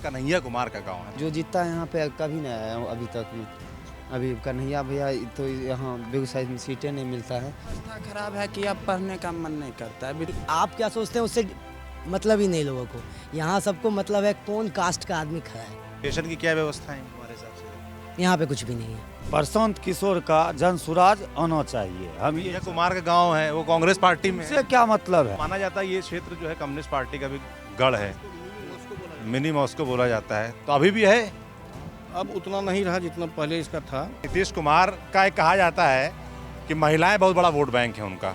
कन्हैया कुमार का गांव है। जो जीतता है यहाँ पे कभी नहीं आया हूँ अभी तक में। अभी कन्हैया भैया तो यहाँ बेगूसराय में सीटें नहीं मिलता है। अवस्था खराब है कि अब पढ़ने का मन नहीं करता है। आप क्या सोचते हैं उससे मतलब ही नहीं लोगों को। यहाँ सबको मतलब है कौन कास्ट का आदमी खड़ा है। स्टेशन की क्या व्यवस्था है तुम्हारे हिसाब से? यहाँ पे कुछ भी नहीं है। प्रशांत किशोर का जनसुराज आना चाहिए। हम कन्हैया कुमार का गांव है, वो कांग्रेस पार्टी में इससे है। क्या मतलब है? माना जाता है ये क्षेत्र जो है कम्युनिस्ट पार्टी का भी गढ़ है, मिनी मॉस्को बोला जाता है, तो अभी भी है। अब उतना नहीं रहा जितना पहले इसका था। नीतीश कुमार का एक कहा जाता है कि महिलाएं बहुत बड़ा वोट बैंक है उनका।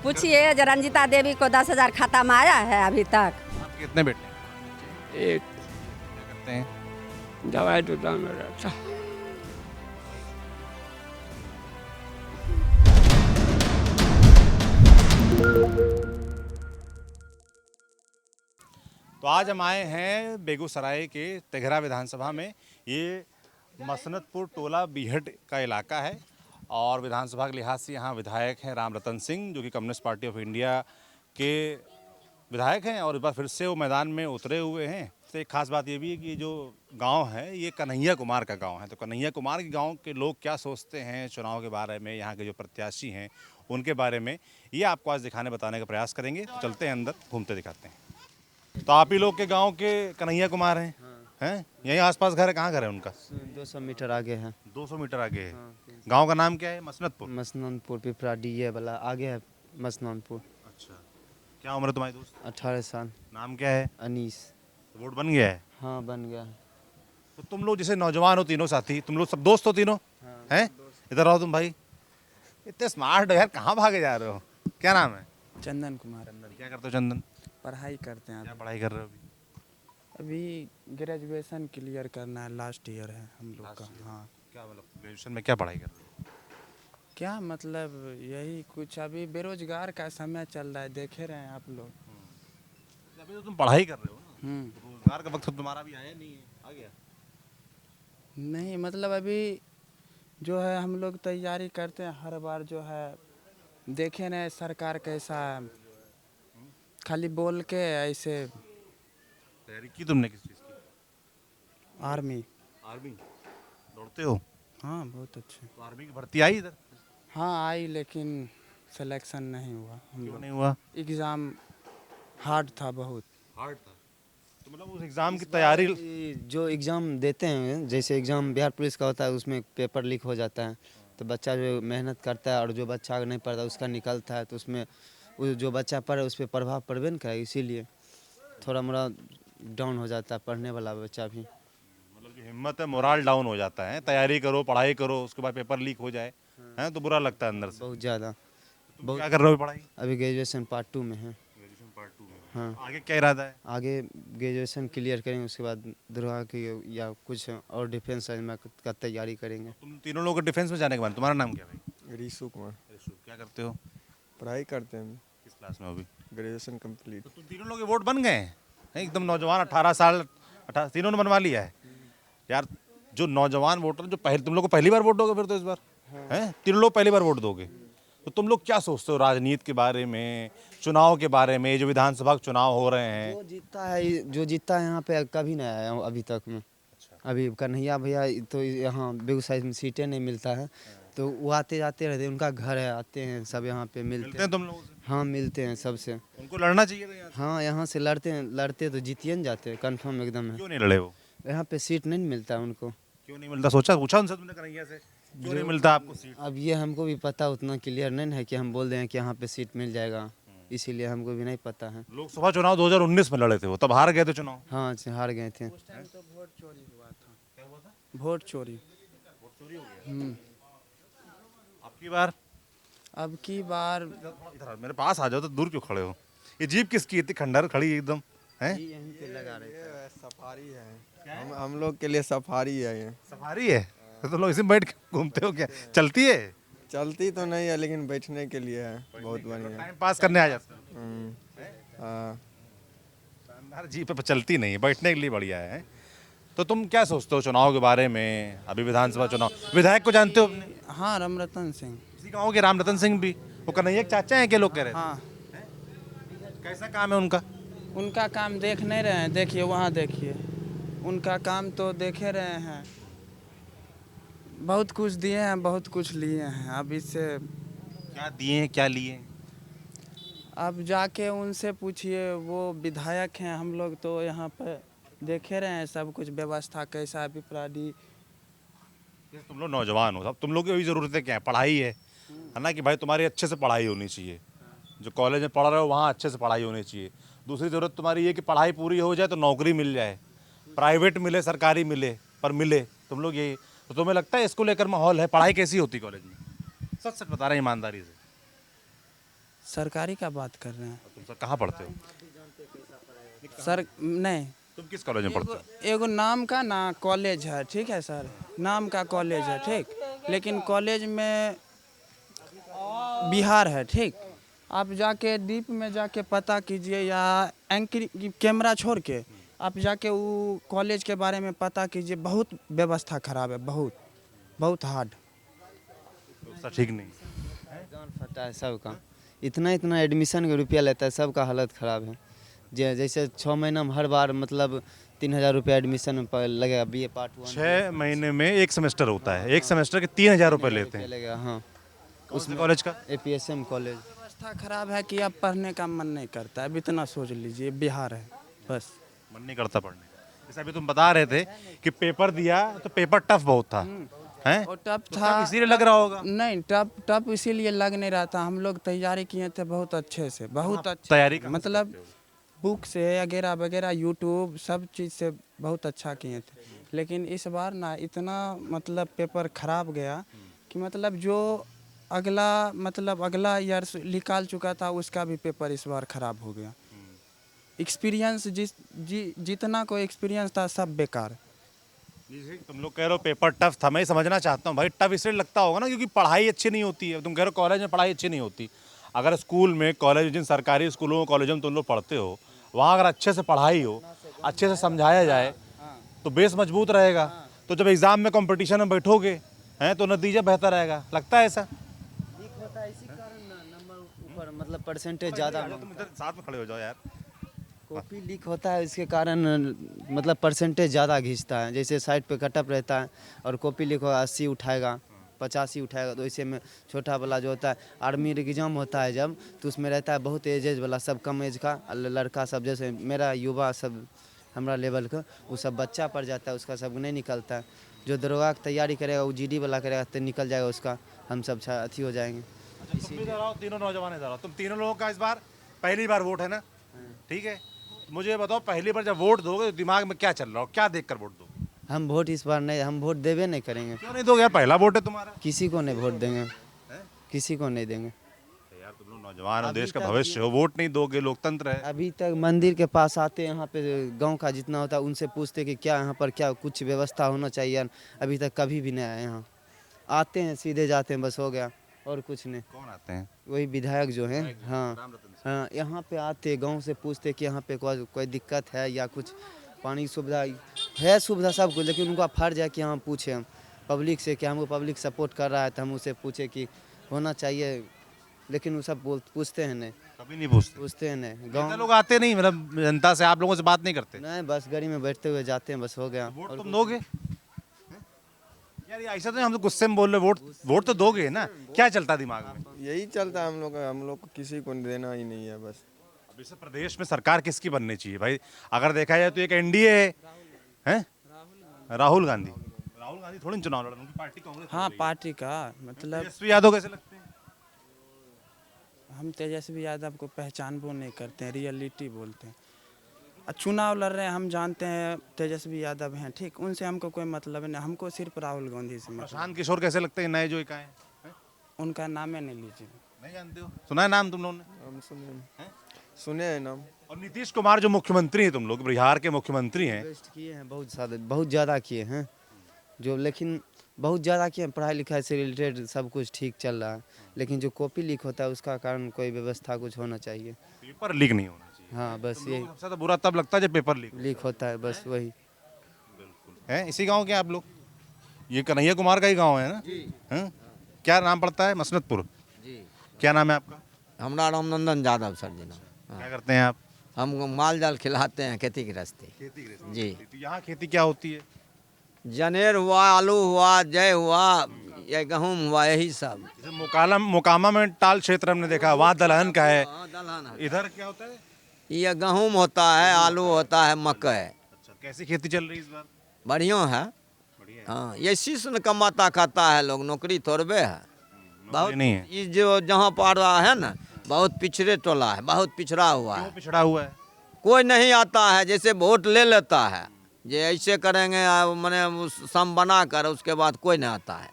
पूछिए रंजिता देवी को 10,000 खाता में आया है अभी तक। आपके कितने बेटे? एक क्या करते हैं? दवाई दुकान में रहता। तो आज हम आए हैं बेगूसराय के तेघरा विधानसभा में। ये मसनतपुर टोला बीहट का इलाका है और विधानसभा के लिहाज से यहाँ विधायक हैं राम रतन सिंह, जो कि कम्युनिस्ट पार्टी ऑफ इंडिया के विधायक हैं और इस बार फिर से वो मैदान में उतरे हुए हैं। तो एक खास बात ये भी है कि ये जो गांव है ये कन्हैया कुमार का गांव है। तो कन्हैया कुमार के गांव के लोग क्या सोचते हैं चुनाव के बारे में, यहाँ के जो प्रत्याशी हैं उनके बारे में, ये आपको आज दिखाने बताने का प्रयास करेंगे। तो चलते हैं अंदर, घूमते दिखाते हैं। तो आप ही लोग के गांव के कन्हैया कुमार हैं? हैं? यहीं आसपास घर है? कहाँ घर है उनका? 200 मीटर आगे है। 200 मीटर आगे है। गांव का नाम क्या है? मसनतपुर। मसननपुर पिपरा डीए वाला आगे है मसननपुर। अच्छा, क्या उम्र है तुम्हारी दोस्त? 18 साल। नाम क्या है? अनीस। तो वोट बन गया है? हाँ बन गया है। तो तुम लोग जैसे नौजवान हो, तीनों साथी, तुम लोग सब दोस्त हो तीनों? हैं? इधर आओ तुम भाई। इतने स्मार्ट हो यार, कहाँ भागे जा रहे हो? क्या नाम है? चंदन कुमार। क्या करते हो चंदन? पढ़ाई करते हैं क्या पढ़ाई कर रहे हो अभी? अभी ग्रेजुएशन क्लियर करना है, लास्ट ईयर है हम लोग का। हाँ, क्या मतलब ग्रेजुएशन में क्या पढ़ाई कर रहे हो? क्या मतलब यही कुछ। अभी बेरोजगार का समय चल रहा है, देखे रहे हैं आप लोग। अभी तो तुम पढ़ाई कर रहे हो ना, तो रोजगार का वक्त तो तुम्हारा भी आया नहीं है? आ गया? नहीं मतलब अभी जो है हम लोग तैयारी करते हैं हर बार, जो है देखे ना सरकार कैसा खाली बोल के ऐसे। तैयारी की तुमने किस चीज़ की? आर्मी। आर्मी दौड़ते हो? हाँ बहुत अच्छे। तो आर्मी की भर्ती आई इधर? हाँ आई, लेकिन सिलेक्शन नहीं हुआ हम क्यों लोग। नहीं हुआ? एग्ज़ाम हार्ड था, बहुत हार्ड था। तो मतलब उस एग्ज़ाम की तैयारी जो एग्ज़ाम देते हैं, जैसे एग्ज़ाम बिहार पुलिस का होता है, उसमें पेपर लीक हो जाता है, तो बच्चा जो मेहनत करता है और जो बच्चा नहीं पढ़ता उसका निकलता है, तो उसमें जो बच्चा पढ़े उस पर प्रभाव पड़बे नहीं करे, इसीलिए थोड़ा मोड़ा डाउन हो जाता है पढ़ने वाला बच्चा भी। मतलब जो हिम्मत है, मोराल डाउन हो जाता है। तैयारी करो, पढ़ाई करो, उसके बाद पेपर लीक हो जाए हैं तो बुरा लगता है अंदर से। बहुत ज़्यादा। तुम क्या कर रहे हो पढ़ाई? अभी ग्रेजुएशन पार्ट 2 में है। ग्रेजुएशन पार्ट 2 में। हाँ, आगे क्या इरादा है? आगे ग्रेजुएशन क्लियर करेंगे, उसके बाद दरोगा की या कुछ और डिफेंस में का तैयारी करेंगे। तुम तीनों लोग डिफेंस में जाने के बाद, तुम्हारा नाम क्या है भाई? ऋषु कुमार। ऋषु, क्या करते हो? पढ़ाई करते हैं। किस क्लास में हो अभी? Graduation complete. तो तुम तीनों लोग के वोट बन गए हैं? एकदम नौजवान, 18 साल, 18 तीनों ने बनवा लिया है यार। जो नौजवान वोटर जो पहले, तुम लोग को पहली बार वोट दोगे फिर तो इस बार? हैं? तीनों लोग पहली बार वोट दोगे? तो तुम लोग क्या सोचते हो राजनीति के बारे में, चुनाव के बारे में, जो विधानसभा के चुनाव हो रहे हैं? जो जीतता है यहाँ पे कभी नहीं आया हूँ अभी तक में। अभी कन्हैया भैया तो यहाँ बेगूसराय में सीटें नहीं मिलता है, तो वो आते जाते रहते हैं, उनका घर है, आते हैं सब यहाँ पे मिलते हैं। तुम लोगों से? हाँ मिलते हैं सबसे। उनको लड़ना चाहिए था यहाँ से? हाँ यहाँ से लड़ते तो जीतिए न जाते, कंफर्म एकदम है। क्यों नहीं लड़े वो? यहाँ पे सीट नहीं मिलता है उनको। क्यों नहीं मिलता? सोचा, पूछा उनसे तुमने कन्हैया से क्यों नहीं मिलता आपको सीट? अब ये हमको भी पता उतना क्लियर नहीं है कि हम बोल दें कि यहाँ पे सीट मिल जाएगा, इसीलिए हमको भी नहीं पता है। लोकसभा चुनाव 2019 में लड़े थे वो, तब हार गए थे चुनाव। हाँ हार गए थे। उस टाइम तो वोट चोरी हुआ था। वोट चोरी। आपकी बार? अब की बार इधर मेरे पास आ जाओ, तो दूर क्यों खड़े हो? ये जीप किसकी इतनी खंडर खड़ी एकदम है? यहीं पे लगा रहे थे। सफारी है। हम लोग के लिए सफारी है ये। सफारी है? तो तुम लोग इसी में बैठ के घूमते हो क्या? चलती है? चलती तो नहीं है, लेकिन बैठने के लिए है, बहुत बढ़िया। टाइम पास करने आ जाते हो? हाँ। शानदार जीप पे चलती नहीं है, बैठने के लिए बढ़िया है। तो तुम क्या सोचते हो चुनाव के बारे में? अभी विधानसभा चुनाव, विधायक को जानते हो अपने? हाँ, राम रतन सिंह। इसी गाँव के राम रतन सिंह भी, वो कन्हैया के चाचा हैं क्या लोग कह रहे थे? हाँ, कैसा काम है उनका? उनका काम देख नहीं रहे हैं, देखिए वहाँ देखिए। उनका काम तो देखे रहे हैं, बहुत कुछ दिए हैं, बहुत कुछ लिए हैं। अब इससे क्या दिए हैं, क्या लिए हैं? अब जाके उनसे पूछिए, वो विधायक हैं। हम लोग तो यहाँ पर देखे रहे हैं सब कुछ व्यवस्था कैसा है, विपराधी। जैसे तुम लोग नौजवान हो, अब तुम लोग की वही ज़रूरतें क्या है? पढ़ाई है ना, कि भाई तुम्हारी अच्छे से पढ़ाई होनी चाहिए, जो कॉलेज में पढ़ रहे हो वहाँ अच्छे से पढ़ाई होनी चाहिए। दूसरी ज़रूरत तुम्हारी ये कि पढ़ाई पूरी हो जाए तो नौकरी मिल जाए, प्राइवेट मिले सरकारी मिले, पर मिले। तुम लोग यही तो, तुम्हें लगता है इसको लेकर माहौल है? पढ़ाई कैसी होती कॉलेज में? सच सच बता रहे हैं ईमानदारी से। सरकारी का बात कर रहे हैं तुम सर कहाँ पढ़ते हो? सर? नहीं, तुम किस कॉलेज में पढ़ते हो? एगो नाम का ना कॉलेज है, ठीक है सर, नाम का कॉलेज है, ठीक, लेकिन कॉलेज में बिहार है, ठीक। आप जाके डीप में जाके पता कीजिए, या एंकर कैमरा छोड़ के आप जाके वो कॉलेज के बारे में पता कीजिए। बहुत व्यवस्था खराब है, बहुत बहुत हार्ड। व्यवस्था ठीक नहीं। गान फटा है सबका, इतना इतना एडमिशन के रुपया लेता है, सबका हालत ख़राब है। जैसे 6 महीना में हर बार मतलब 3,000 रुपया एडमिशन में लगेगा। BA पार्ट 1 6 महीने में एक सेमेस्टर होता है, एक सेमेस्टर के 3,000 रुपये लेते हैं। लगेगा। हाँ, उसमें कॉलेज का APSM कॉलेज। व्यवस्था खराब है कि अब पढ़ने का मन नहीं करता है। अब इतना सोच लीजिए, बिहार है बस। मन नहीं करता पढ़ने का। जैसे अभी तुम बता रहे थे कि पेपर दिया तो पेपर टफ बहुत था, हैं? और टफ तो था, टफ इसीलिए लग रहा होगा। नहीं टफ इसीलिए लग नहीं रहा था। हम लोग तैयारी किए थे बहुत अच्छे से, बहुत अच्छे तैयारी कहाँ से मतलब बुक से वगैरह वगैरह, यूट्यूब सब चीज़ से बहुत अच्छा किए थे। लेकिन इस बार ना इतना मतलब पेपर खराब गया कि मतलब जो अगला ईयर निकाल चुका था उसका भी पेपर इस बार खराब हो गया। एक्सपीरियंस जितना कोई एक्सपीरियंस था सब बेकार। तुम लोग कह रहे हो पेपर टफ था, मैं समझना चाहता हूँ भाई टफ इसलिए लगता होगा ना क्योंकि पढ़ाई अच्छी नहीं होती है। तुम कह रहे हो कॉलेज में पढ़ाई अच्छी नहीं होती, अगर स्कूल में, कॉलेज, जिन सरकारी स्कूलों कॉलेजों में तुम लोग पढ़ते हो, वहाँ अगर अच्छे से पढ़ाई हो, अच्छे से समझाया जाए तो बेस मजबूत रहेगा। तो जब एग्ज़ाम में कंपटीशन में बैठोगे हैं तो नतीजा बेहतर रहेगा, लगता है ऐसा? होता है इसी कारण नंबर ऊपर मतलब परसेंटेज ज़्यादा। तुम इधर साथ में खड़े हो जाओ यार। कॉपी लीक होता है, इसके कारण मतलब परसेंटेज ज़्यादा खींचता है। जैसे साइड पे कटअप रहता है और कॉपी लीक होगा 80 उठाएगा, 85 उठाएगा, तो इसे में छोटा वाला जो होता है आर्मी एग्जाम होता है जब, तो उसमें रहता है बहुत एज वाला, सब कम एज का लड़का सब, जैसे मेरा युवा सब हमारा लेवल का, वो सब बच्चा पड़ जाता है, उसका सब नहीं निकलता है। जो दरोगा की तैयारी करेगा वो GD वाला करेगा तो निकल जाएगा उसका, हम सब अथी हो जाएंगे। तुम भी इधर आओ, तीनों नौजवान इधर आओ। तुम तीनों लोगों का इस बार पहली बार वोट है ना? ठीक है, मुझे ये बताओ पहली बार जब वोट दोगे तो दिमाग में क्या चल रहा हो, क्या देखकर वोट दोगे? हम वोट इस बार नहीं, हम वोट देवे नहीं करेंगे, क्यों नहीं दोगे यार? पहला वोट है तुम्हारा। किसी को नहीं वोट देंगे, किसी को नहीं देंगे। यार तुम लोग नौजवान हो, देश का भविष्य हो, वोट नहीं दोगे, लोकतंत्र है। अभी तक मंदिर के पास आते यहाँ पे गांव का जितना होता है उनसे पूछते कि क्या यहाँ पर क्या कुछ व्यवस्था होना चाहिए, अभी तक कभी भी नहीं आए। यहाँ आते हैं सीधे जाते हैं, बस हो गया, और कुछ नहीं। कौन आते हैं? वही विधायक जो हैं, हाँ हाँ, यहाँ पे आते गांव से पूछते कि यहाँ पे कोई दिक्कत है या कुछ पानी सुविधा है, सुविधा सब कुछ, लेकिन उनका फर्ज है कि हम पूछें हम पब्लिक से कि हमको पब्लिक सपोर्ट कर रहा है तो हम उसे पूछे कि होना चाहिए, लेकिन वो सब पूछते हैं नहीं, कभी नहीं पूछते हैं नहीं। नेता लोग आते नहीं, मतलब जनता से आप लोगों से बात नहीं करते? नहीं, बस गाड़ी में बैठते हुए जाते हैं, बस हो गया। वोट तुम दोगे यार? ये ऐसा तो हम तो गुस्से में बोल रहे, वोट तो दोगे ना? क्या चलता है दिमाग में? यही चलता है हम लोग को किसी को देना ही नहीं है बस। अब इस प्रदेश में सरकार किसकी बननी चाहिए भाई? अगर देखा जाए तो एक NDA है, हैं? राहुल गांधी थोड़ी चुनाव लड़ रहे, उनकी पार्टी कांग्रेस। हाँ, पार्टी का मतलब तेजस्वी यादव कैसे लगते हैं? हम तेजस्वी यादव को पहचान वो नहीं करते हैं, रियलिटी बोलते हैं। चुनाव लड़ रहे हैं, हम जानते हैं तेजस्वी यादव हैं, ठीक, उनसे हमको कोई मतलब नहीं, हमको सिर्फ राहुल गांधी से मतलब। प्रशांत किशोर कैसे लगते हैं, नए जो इकाए हैं? उनका नाम ही नहीं लीजिए। नहीं जानते हो? सुना है नाम तुम लोगों ने? हम सुने हैं नाम। और नीतीश कुमार जो मुख्यमंत्री हैं, तुम लोग बिहार के मुख्यमंत्री हैं, इन्वेस्ट किए हैं बहुत ज़्यादा किए हैं जो, लेकिन बहुत ज़्यादा किए हैं। पढ़ाई लिखाई से रिलेटेड सब कुछ ठीक चल रहा है, लेकिन जो कॉपी लीक होता है उसका कारण कोई व्यवस्था कुछ होना चाहिए। पेपर लीक नहीं होना चाहिए। हाँ, बस यही सबसे ज्यादा बुरा तब लगता है जब पेपर लीक होता है, बस वही। है। इसी गांव के आप लोग? ये कन्हैया कुमार का ही गांव है ना? हैं? क्या नाम पड़ता है? मसनतपुर। जी, क्या नाम है आपका? हमारा रामनंदन यादव सर जी नाम। क्या करते हैं आप? हम माल जाल खिलाते हैं खेती गृहस्थी। खेती गृहस्थी जी। तो यहाँ खेती क्या होती है? जनेर हुआ, आलू हुआ, जय हुआ, या गेहूँ हुआ, यही सब। जैसे मोकामा में टाल क्षेत्र हमने देखा, वहाँ दलहन का है। दलहन है। इधर क्या होता है? ये गेहूँ होता है, आलू होता है, मकई। अच्छा, कैसी खेती चल रही है इस बार? बढ़िया है। बढ़िया है। हाँ, ये इसी से न कमाता खाता है लोग, नौकरी थोड़बे है। बहुत नहीं है। ये जो जहाँ पर है ना, बहुत पिछड़े टोला है, बहुत पिछड़ा हुआ क्यों है। पिछड़ा हुआ है? कोई नहीं आता है, जैसे वोट ले लेता है, जे ऐसे करेंगे मैंने सम बना कर, उसके बाद कोई नहीं आता है।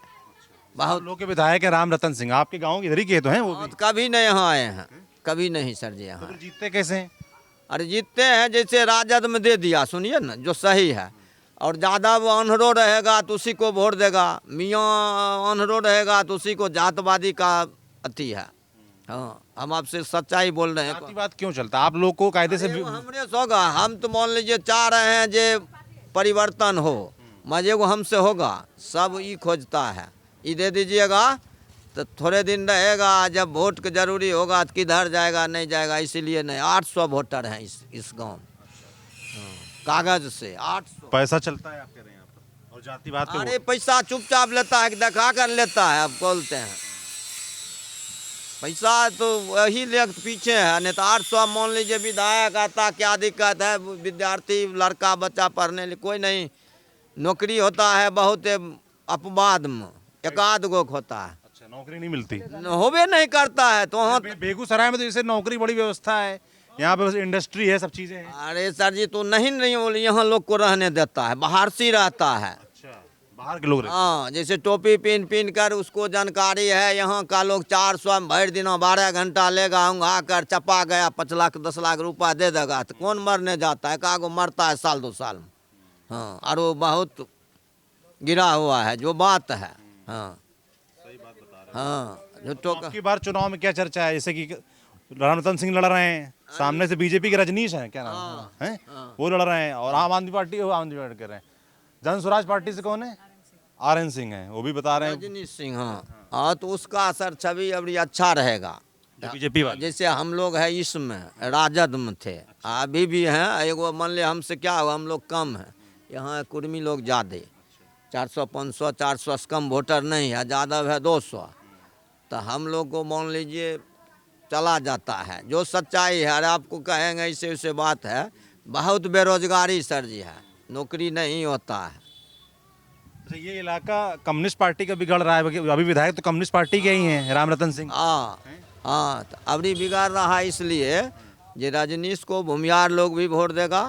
बहुत लोग के विधायक है राम रतन सिंह, आपके गांव के इधर ही के तो हैं वो भी। कभी नहीं यहाँ आए हैं, कभी नहीं सर जी तो यहाँ। फिर जीतते कैसे हैं? अरे जीतते हैं जैसे राजद में दे दिया, सुनिए ना, जो सही है। और ज़्यादा वो अनहरो रहेगा तो उसी को वोट देगा, मियाँ अनहरो रहेगा तो उसी को जातवादी का अति है। हाँ, हम आपसे सच्चाई बोल रहे हैं। जातिवाद क्यों चलता है? आप लोग को कायदे से अरे वो हमरे होगा, हम तो मान लीजिए चाह रहे हैं जे परिवर्तन हो, मजे को हमसे होगा, सब ये खोजता है, ये दे दीजिएगा तो थोड़े दिन रहेगा, जब वोट की जरूरी होगा तो किधर जाएगा नहीं जाएगा, इसीलिए नहीं। 800 वोटर हैं इस गांव में। हाँ, कागज से 800। पैसा चलता है आप कह रहे हैं यहाँ पर, और जातिवाद पे अरे पैसा चुपचाप लेता है, दिखा कर लेता है, अब बोलते हैं पैसा तो वही ले पीछे है। नहीं तो 800 मान लीजिए विधायक आता, क्या दिक्कत है, विद्यार्थी लड़का बच्चा पढ़ने लिए कोई नहीं, नौकरी होता है बहुत अपवाद में, एकाध गो होता है। अच्छा, नौकरी नहीं मिलती? होबे नहीं करता है तो वहाँ। बेगूसराय में तो जैसे नौकरी बड़ी व्यवस्था है, यहाँ पे इंडस्ट्री है, सब चीजें हैं। अरे सर जी तो नहीं बोले, यहाँ लोग को रहने देता है, बाहर से रहता है। अच्छा, बाहर के लोग रहते हाँ, जैसे टोपी पीन कर उसको जानकारी है, यहाँ का लोग 400 में भर दिन 12 घंटा लेगा, उंगा कर चपा गया, 5 लाख 10 लाख रुपया दे देगा, तो कौन मरने जाता है? कागो मरता है साल 2 साल में। हाँ, और वो बहुत गिरा हुआ है, जो बात है। हाँ सही बात बता रहे हाँ, जो हैं। तो आपकी बार चुनाव में क्या चर्चा है? जैसे कि राम रतन सिंह लड़ रहे हैं, सामने से बीजेपी के रजनीश हैं, क्या नाम है, वो लड़ रहे हैं, और आम आदमी पार्टी कर रहे हैं। जन स्वराज पार्टी से कौन है? RN सिंह हैं, वो भी बता रहे हैं रजनीश सिंह। हाँ, तो उसका असर छवि अभी अच्छा रहेगा। बीजेपी वाले। जैसे हम लोग है इसमें राजद में थे, अभी भी हैं, एगो मान लिया हमसे क्या हुआ, हम लोग कम हैं, यहाँ कुर्मी लोग ज़्यादा, 400 500 400 से कम वोटर नहीं है, ज़्यादा है 200। तो हम लोग को मान लीजिए चला जाता है, जो सच्चाई है। अरे आपको कहेंगे ऐसे वैसे बात है, बहुत बेरोजगारी सर जी है, नौकरी नहीं होता है। अच्छा, ये इलाका कम्युनिस्ट पार्टी का बिगड़ रहा है, अभी विधायक तो कम्युनिस्ट पार्टी के ही हैं, राम रतन सिंह। हाँ, तो अभी बिगाड़ रहा है इसलिए जे रजनीश को भूमियार लोग भी वोट देगा,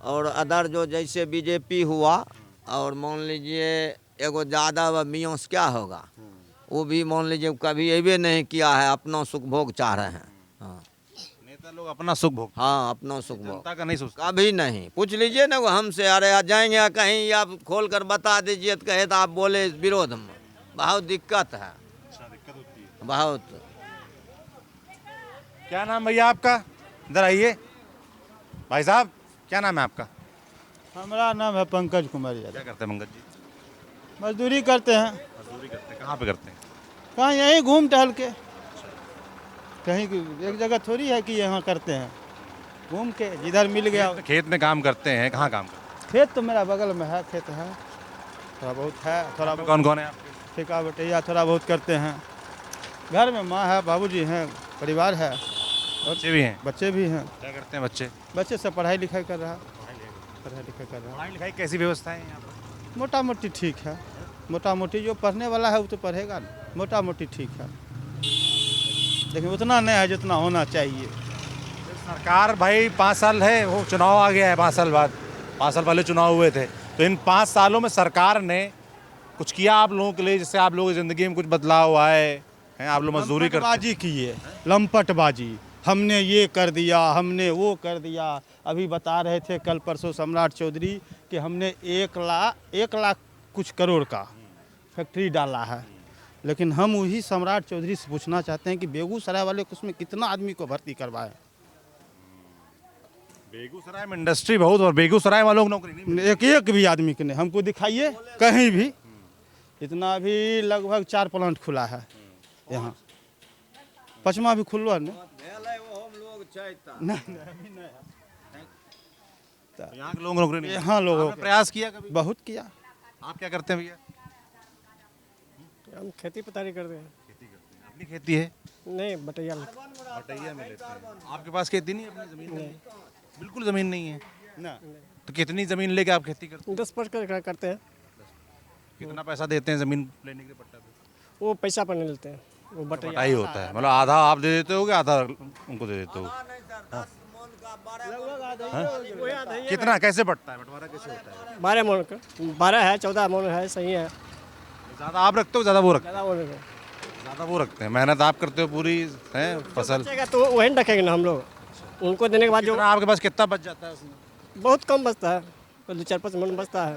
और अदर जो जैसे बीजेपी हुआ, और मान लीजिए एगो ज़्यादा मियों से क्या होगा, वो भी मान लीजिए कभी अबे नहीं किया है, अपना सुख भोग चाह रहे हैं। हाँ, नेता लोग अपना सुख भोग, हाँ, अपना सुख भोग जनता का नहीं सोचता। कभी नहीं। पूछ लीजिए ना वो हमसे, अरे जाएंगे कहीं आप खोल कर बता दीजिए तो कहे तो आप बोले विरोध में, बहुत दिक्कत है। अच्छा, दिक्कत होती है। बहुत। क्या नाम भैया आपका? इधर आइए भाई साहब, क्या नाम है आपका? हमारा नाम है पंकज कुमार यादव। क्या करते हैं मंगत जी? मजदूरी करते हैं। मजदूरी करते हैं, कहाँ पे करते हैं? कहाँ यहीं घूम टहल के, कहीं एक जगह थोड़ी है कि यहाँ करते हैं, घूम के जिधर मिल गया। खेत में काम करते हैं, कहाँ काम करते हैं? खेत तो मेरा बगल में है, खेत है, थोड़ा बहुत है, थोड़ा बहुत कौन कौन है आपके? ठेका बटैया थोड़ा बहुत करते हैं। घर में माँ है, बाबूजी हैं, परिवार है, बच्चे भी हैं? बच्चे भी हैं। क्या करते हैं बच्चे? बच्चे सब पढ़ाई लिखाई कर रहा है, पढ़ाई लिखाई कर रहा है। पढ़ाई लिखाई कैसी व्यवस्था है यहाँ पर? मोटा मोटी ठीक है, मोटा मोटी जो पढ़ने वाला है वो तो पढ़ेगा ना, मोटा मोटी ठीक है, लेकिन उतना नहीं है जितना होना चाहिए। सरकार भाई 5 साल है, वो चुनाव आ गया है 5 साल बाद, 5 साल पहले चुनाव हुए थे, तो इन 5 सालों में सरकार ने कुछ किया आप लोगों के लिए? जिससे आप लोगों की ज़िंदगी में कुछ बदलाव आए हैं? आप लोग मजदूरी करते हैं? लंपटबाजी किए, लंपटबाजी, हमने ये कर दिया, हमने वो कर दिया। अभी बता रहे थे कल परसों सम्राट चौधरी कि हमने 1 लाख कुछ करोड़ का फैक्ट्री डाला है, लेकिन हम वही सम्राट चौधरी से पूछना चाहते हैं कि बेगूसराय वाले उसमें कितना आदमी को भर्ती करवाए। बेगूसराय में इंडस्ट्री बहुत, और बेगूसराय वालों को नौकरी नहीं। एक भी आदमी के नहीं, हमको दिखाइए कहीं भी। इतना भी लगभग 4 प्लांट खुला है यहाँ, 5वां भी खुलवा नहीं। तो यहाँ के लोग नौकरी नहीं यहाँ लोगों आपने प्रयास किया कभी? बहुत किया। आप क्या करते हैं भैया? हम खेती पतारी करते हैं। खेती करते हैं। अपनी खेती है? नहीं बटैया बटैया में लेते हैं। आपके पास खेती नहीं है? अपनी जमीन नहीं? बिल्कुल जमीन नहीं है ना तो कितनी जमीन लेके आप खेती करते हैं? 10% करते हैं। कितना पैसा देते हैं जमीन लेने के लिए पट्टा पे? वो पैसा पर नहीं लेते हैं, वो बटैया बटाई होता है, मतलब आधा आप दे देते हो कि आधा उनको दे देते हो? कितना कैसे बटता है, बंटवारा कैसे होता है? 12 मन का 12 है, 14 मन है, सही है। ज़्यादा आप रखते हो ज़्यादा वो रखते ज़्यादा मन का हो? ज़्यादा वो रखते हैं, मेहनत आप करते हो पूरी है फसल। बचेगा तो वही न रखेंगे ना हम लोग, उनको देने के बाद जो कितना आपके पास कितना बच जाता है उसमें? बहुत कम बचता है, 2-4-5 मन बचता है,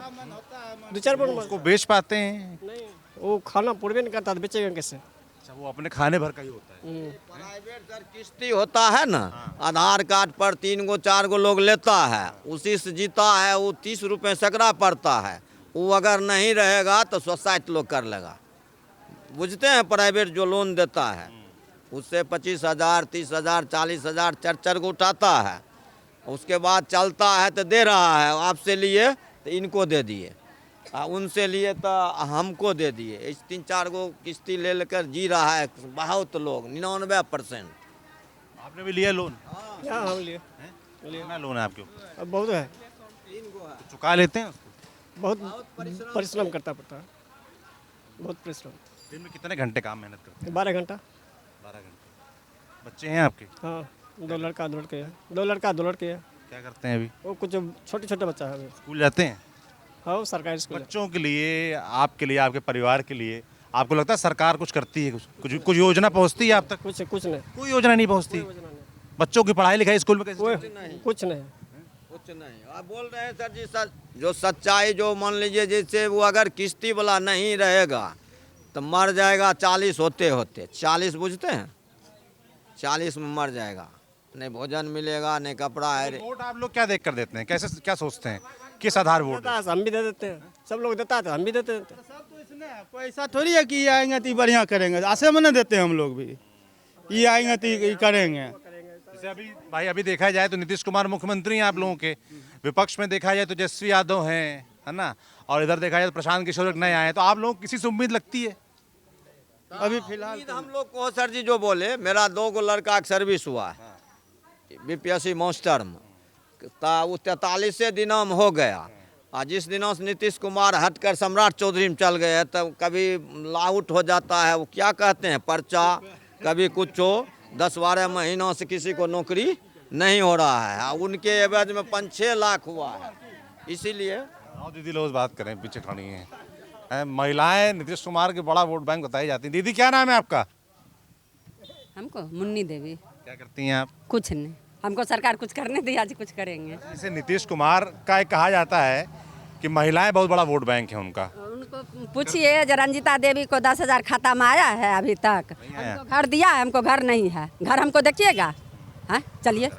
2-4 मन उसको बेच पाते हैं? नहीं, वो खाना पूर्वे नहीं करता तो बेचेगा कैसे? अच्छा, वो अपने खाने भर का ही होता है। प्राइवेट सर किस्ती होता है ना, आधार कार्ड पर 3 गो 4 गो लोग लेता है, उसी से जीता है, वो 30 रुपये सैकड़ा पड़ता है। वो अगर नहीं रहेगा तो सोसाइटी लोग कर लेगा। बुझते हैं, प्राइवेट जो लोन देता है उससे 25,000 30,000 40,000 4 गो उठाता है, उसके बाद चलता है तो दे रहा है, आपसे लिए तो इनको दे दिए, उनसे लिए तो हमको दे दिए। इस 3-4 गो किस्ती ले लेकर जी रहा है बहुत लोग, 99%। आपने भी लिया लोन? यहाँ हम लिए कितना लोन है आपके ऊपर? अब बहुत है, तो चुका लेते हैं उसको? बहुत परिश्रम करता पड़ता है, बहुत परिश्रम। दिन में कितने घंटे काम मेहनत करते हैं? 12 घंटा। 12 घंटे। बच्चे हैं आपके? हाँ, 2 लड़का 2 लड़के हैं, 2 लड़का 2 लड़के हैं। क्या करते हैं अभी? वो कुछ छोटे बच्चा है अभी। स्कूल जाते हैं? हाँ, वो सरकारी स्कूल है। बच्चों के लिए, आपके लिए, आपके परिवार के लिए आपको लगता है सरकार कुछ करती है? कुछ योजना पहुंचती है आप तक? कुछ नहीं, कोई योजना नहीं पहुंचती। बच्चों की पढ़ाई लिखाई स्कूल में कैसे चलती है? कुछ नहीं। कुछ नहीं। आप बोल रहे हैं सर जी, सर जो सच्चाई, जो मान लीजिए जैसे वो अगर किस्ती वाला नहीं रहेगा तो मर जाएगा 40 होते होते। 40 बुझते हैं, 40 में मर जाएगा, नहीं भोजन मिलेगा, नहीं कपड़ा है। वोट आप लोग क्या देख कर देते हैं? कैसे क्या सोचते हैं, किस आधार वोट? देता है, हम भी दे देते हैं, सब लोग देता है तो हम भी देते हैं। सब तो इसने पैसा थोड़ी है कि ये आएंगे तो ये बढ़िया करेंगे, ऐसे में नहीं देते हैं हम लोग भी, ये आएंगे तो ये करेंगे। जैसे अभी भाई, अभी देखा जाए तो नीतीश कुमार मुख्यमंत्री हैं आप लोगों के, विपक्ष में देखा जाए तो तेजस्वी यादव हैं, है ना, और इधर देखा जाए तो प्रशांत किशोर नए आए हैं, तो आप लोगों को किसी से उम्मीद लगती है? अभी फिलहाल हम लोग को सर जी जो बोले, मेरा 2 गो लड़का का सर्विस हुआ है बीपीएससी मास्टर में, वो 43 दिनों में हो गया। और जिस दिनों से नीतीश कुमार हटकर सम्राट चौधरी में चल गए तब कभी लाउट हो जाता है, वो क्या कहते हैं, पर्चा, कभी कुछ हो, 10-12 महीनों से किसी को नौकरी नहीं हो रहा है। उनके एवज में 5-6 लाख हुआ है, इसीलिए। आओ दीदी, लोग बात करें, पीछे खड़ी हैं महिलाएं। नीतीश कुमार के बड़ा वोट बैंक बताई जाती है। दीदी क्या नाम है आपका? हमको मुन्नी देवी। क्या करती हैं आप? कुछ नहीं, हमको सरकार कुछ करने दी, आज कुछ करेंगे। जैसे नीतीश कुमार का एक कहा जाता है कि महिलाएं बहुत बड़ा वोट बैंक है उनका। उनको पूछिए, जो रंजीता देवी को 10,000 खाता में आया है अभी तक? आया। हमको घर दिया है, हमको घर नहीं है। घर हमको देखिएगा? हाँ, चलिए।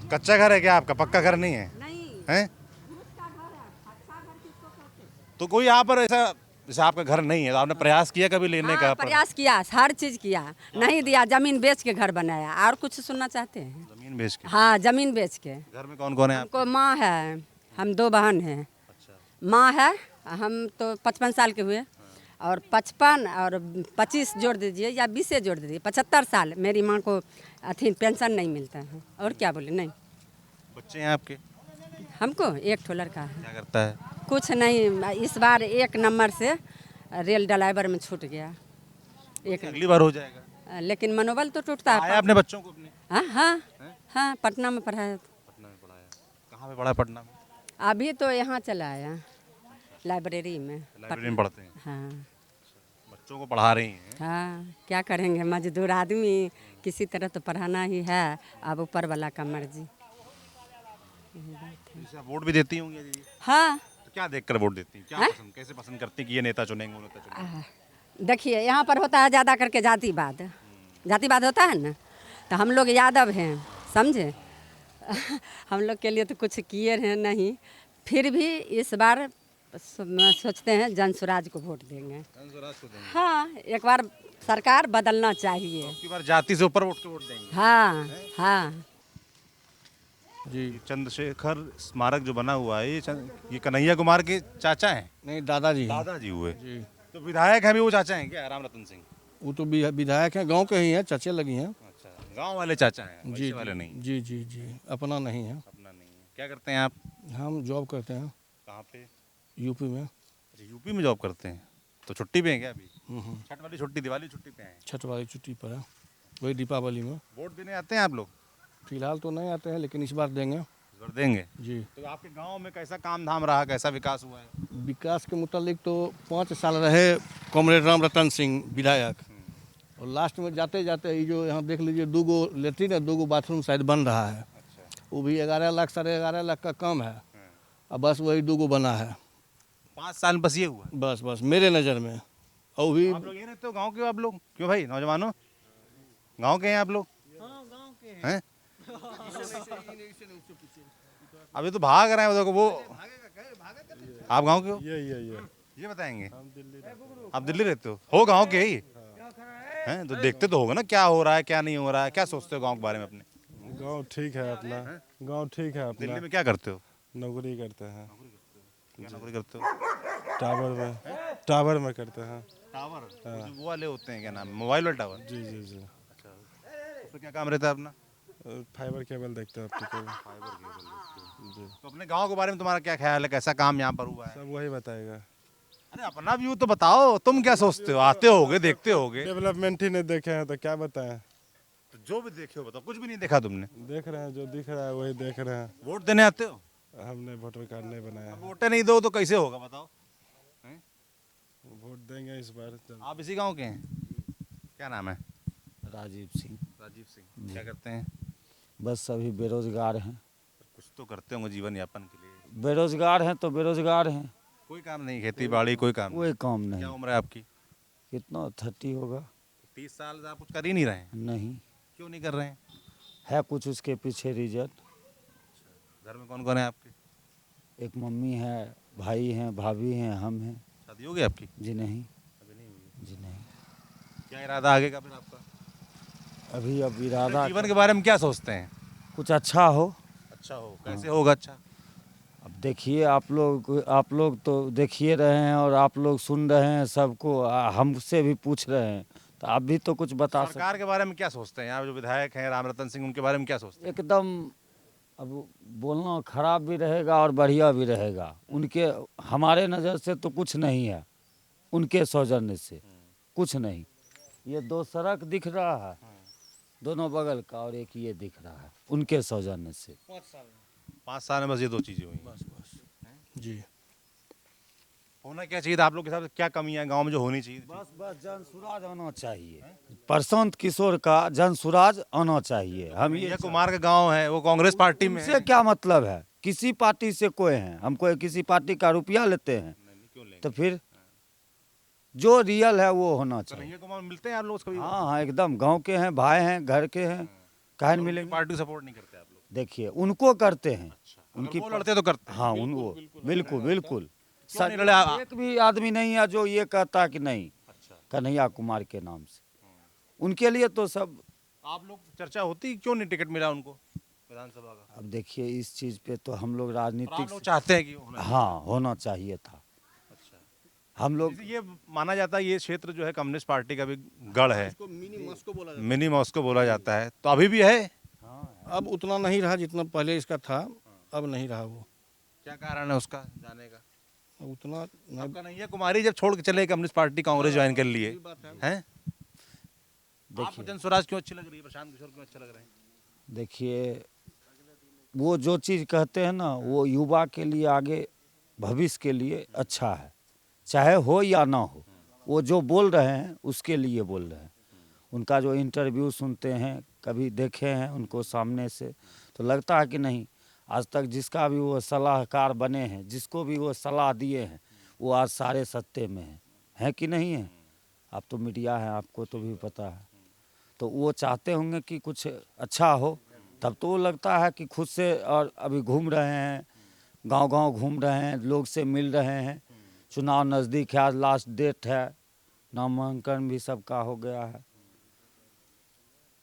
कच्चा घर है क्या आपका? पक्का घर नहीं है? नहीं हैं? तो कोई यहाँ पर ऐसा, जैसे आपका घर नहीं है तो आपने प्रयास किया कभी लेने का? प्रयास किया, हर चीज किया, नहीं दिया। जमीन बेच के घर बनाया। और कुछ सुनना चाहते हैं? जमीन बेच के? हाँ, जमीन बेच के। घर में कौन कौन है आप? हमको माँ है, हम 2 बहन हैं। माँ है, हम तो 55 साल के हुए, और 55 और 25 जोड़ दीजिए या 20 जोड़ दीजिए, 75 साल। मेरी माँ को अथी पेंशन नहीं मिलता है। और क्या बोले? नहीं। बच्चे हैं आपके? हमको एक ठो लड़का है। क्या करता है? कुछ नहीं, इस बार 1 नंबर से रेल ड्राइवर में छूट गया। अगली बार हो जाएगा। लेकिन मनोबल तो टूटता आया है। अपने बच्चों को अपने? हाँ हाँ हाँ, पटना में पढ़ाया। पटना में पढ़ाया? कहाँ पे पढ़ा पटना में? अभी तो यहाँ चला आया, लाइब्रेरी में। लाइब्रेरी में पढ़ते हैं? हाँ बच्चों को पढ़ा रही हैं? हाँ, क्या करेंगे, मजदूर आदमी, किसी तरह तो पढ़ाना ही है। अब ऊपर वाला का मर्जी। जैसे आप वोट भी देती होंगी दीदी, हाँ, तो क्या देखकर वोट देती हैं? क्या पसंद, कैसे पसंद करती हैं कि ये नेता चुनेंगे, वो नेता चुनेंगे? देखिए, यहाँ पर होता है ज़्यादा करके जातिवाद। जातिवाद होता है ना, तो हम लोग यादव हैं, समझे। हम लोग के लिए तो कुछ किए हैं नहीं, फिर भी इस बार सोचते हैं जन स्वराज को वोट देंगे। हाँ, एक बार सरकार बदलना चाहिए। की बार जाति से ऊपर उठ के वोट देंगे। हाँ हाँ। जी, चंद्रशेखर स्मारक जो बना हुआ है ये कन्हैया कुमार के चाचा हैं। नहीं दादाजी हैं। दादाजी हुए। जी तो विधायक हैं भी वो चाचा हैं क्या, राम रतन सिंह? वो तो विधायक हैं, गांव के ही हैं, चाचे लगी हैं। अच्छा, गांव वाले चाचा हैं, जी वैसे वाले नहीं। जी जी जी, अपना नहीं है। अपना नहीं है। क्या करते हैं आप? हम जॉब करते हैं कहाँ पे? यूपी में। अच्छा, यूपी में जॉब करते हैं। तो छुट्टी पे हैं क्या अभी? छठ वाली छुट्टी, दिवाली छुट्टी पे हैं? छठ वाली छुट्टी पर है, वही दीपावली में। वोट देने आते हैं आप लोग? फिलहाल तो नहीं आते हैं, लेकिन इस बार देंगे। इस बार देंगे। जी। तो आपके गांव में कैसा काम धाम रहा, कैसा विकास हुआ है? विकास के मुतालिक तो 5 साल रहे कॉमरेड राम रतन सिंह विधायक, और लास्ट में जाते जाते ये जो यहाँ देख लीजिए 2 गो लेट्रिन है, 2 गो बाथरूम शायद बन रहा है। वो भी 11 लाख 11.5 लाख का काम है, और बस वही 2 गो बना है। 5 साल बस ये हुआ? बस मेरे नज़र में। और भी आप लोग ये रहते हो गांव के हो आप लोग? क्यों भाई नौजवानों, गांव के हैं आप लोग? हाँ, गांव के हैं। अभी तो भाग रहे हैं, देखो वो। आप गांव के हो? ये बताएंगे। आप दिल्ली रहते हो गांव के ही हैं? तो देखते तो होगा ना क्या हो रहा है क्या नहीं हो रहा है, क्या सोचते हो गांव के बारे में अपने? गांव ठीक है अपना, गांव ठीक है अपना। दिल्ली में क्या करते हो? नौकरी करते हैं। क्या नौकरी करते हो? टावर में करते हैं। टावर? जो वो वाले होते हैं, क्या नाम है, मोबाइल वाले टावर? जी जी जी। अच्छा, उसमें क्या काम रहता है अपना? फाइबर केबल देखते हैं आपके केबल। जी। तो अपने गांव के बारे में तुम्हारा क्या ख्याल है, कैसा काम यहाँ पर हुआ है? सब वही बताएगा। अरे अपना व्यू तो बताओ, तुम क्या सोचते हो, आते होगे देखते होगे। डेवलपमेंट ही नहीं देखे हैं तो क्या बताएं। तो जो भी देखे हो बताओ, कुछ भी नहीं देखा तुमने? देख रहे हैं, जो दिख रहा है वही देख रहे हैं। वोट देने आते हो? हमने वोटर कार्ड नहीं बनाया। वोटें नहीं दो तो कैसे होगा बताओ? वोट देंगे इस बार। आप इसी गांव के हैं? क्या नाम है? राजीव सिंह। राजीव सिंह। क्या करते हैं? बस अभी बेरोजगार हैं। कुछ तो करते होंगे जीवन यापन के लिए। बेरोजगार हैं तो बेरोजगार हैं, कोई काम नहीं, खेती बाड़ी कोई काम नहीं? कोई काम क्या नहीं। उम्र है आपकी? कितना 30 होगा? 30 साल से आप कुछ कर ही नहीं रहे हैं? नहीं क्यों नहीं कर रहे हैं? है कुछ उसके पीछे रीजन। घर में कौन कौन है आपके? एक मम्मी है, भाई हैं, भाभी हैं, हम हैं। शादी हो गई आपकी? जी नहीं। अभी नहीं हुई। जी नहीं। क्या इरादा आगे का फिर आपका? अभी अब इरादा जीवन के बारे में क्या सोचते हैं? कुछ अच्छा हो। अच्छा हो, कैसे होगा अच्छा? अब देखिए आप लोग तो देखिए रहे हैं और आप लोग सुन रहे हैं सबको, हमसे भी पूछ रहे हैं, तो आप भी तो कुछ बता सकते। सरकार के बारे में क्या सोचते हैं? यहाँ जो विधायक हैं राम रतन सिंह, उनके बारे में क्या सोचते हैं? एकदम अब बोलना खराब भी रहेगा और बढ़िया भी रहेगा। उनके हमारे नज़र से तो कुछ नहीं है, उनके सौजन्य से कुछ नहीं। ये 2 सड़क दिख रहा है दोनों बगल का, और एक ये दिख रहा है उनके सौजन्य से। 5 साल में बस ये 2 चीजें हुई। बस जी। होना क्या चाहिए था आप लोग के हिसाब से, क्या कमियां गांव में जो होनी चाहिए? बस जन सुराज आना चाहिए। प्रशांत किशोर का जन सुराज आना चाहिए। हम ये कुमार का गांव है, वो कांग्रेस पार्टी में से क्या मतलब है, किसी पार्टी से कोई हैं, हम कोई किसी पार्टी का रुपया लेते हैं? तो फिर जो रियल है वो होना चाहिए। कन्हैया कुमार मिलते हैं आप लोग कभी? हाँ हाँ, एकदम गांव के हैं, भाई हैं, घर के हैं, काहे नहीं मिलेंगे? पार्टी सपोर्ट नहीं करते आप लोग? देखिए उनको करते हैं। उनकी वो लड़ते तो करते हैं। हाँ उनको बिल्कुल बिल्कुल। क्यों नहीं लड़े आप? एक भी आदमी नहीं है जो ये कहता कि नहीं कन्हैया कुमार के नाम से। उनके लिए तो सब। आप लोग चर्चा होती, क्यों नहीं टिकट मिला उनको विधानसभा का? अब देखिए इस चीज़ पे तो हम लोग और राजनीतिक आप लोग चाहते हैं कि होना? हाँ होना चाहिए था। हम लोग जैसे ये माना जाता है ये क्षेत्र जो है कम्युनिस्ट पार्टी का भी गढ़ है, मिनी मॉस्को बोला जाता है, तो अभी भी है? अब उतना नहीं रहा जितना पहले इसका था, अब नहीं रहा वो। क्या कारण है उसका जाने का? उतना अब कन्हैया कुमारी जब छोड़ के चले कम्युनिस्ट पार्टी, कांग्रेस ज्वाइन कर लिए हैं। आपको जन स्वराज क्यों अच्छी लग रही है, प्रशांत किशोर क्यों अच्छा लग रहे हैं? देखिए वो जो चीज़ कहते हैं ना, वो युवा के लिए आगे भविष्य के लिए अच्छा है, चाहे हो या ना हो। वो जो बोल रहे हैं उसके लिए बोल रहे हैं। उनका जो इंटरव्यू सुनते हैं, कभी देखे हैं उनको सामने से, तो लगता है कि नहीं, आज तक जिसका भी वो सलाहकार बने हैं, जिसको भी वो सलाह दिए हैं, वो आज सारे सत्ते में हैं कि नहीं है? आप तो मीडिया है, आपको तो भी पता है। तो वो चाहते होंगे कि कुछ अच्छा हो, तब तो वो लगता है कि खुद से, और अभी घूम रहे हैं, गांव-गांव घूम रहे हैं, लोग से मिल रहे हैं। चुनाव नज़दीक है, आज लास्ट डेट है, नामांकन भी सबका हो गया है।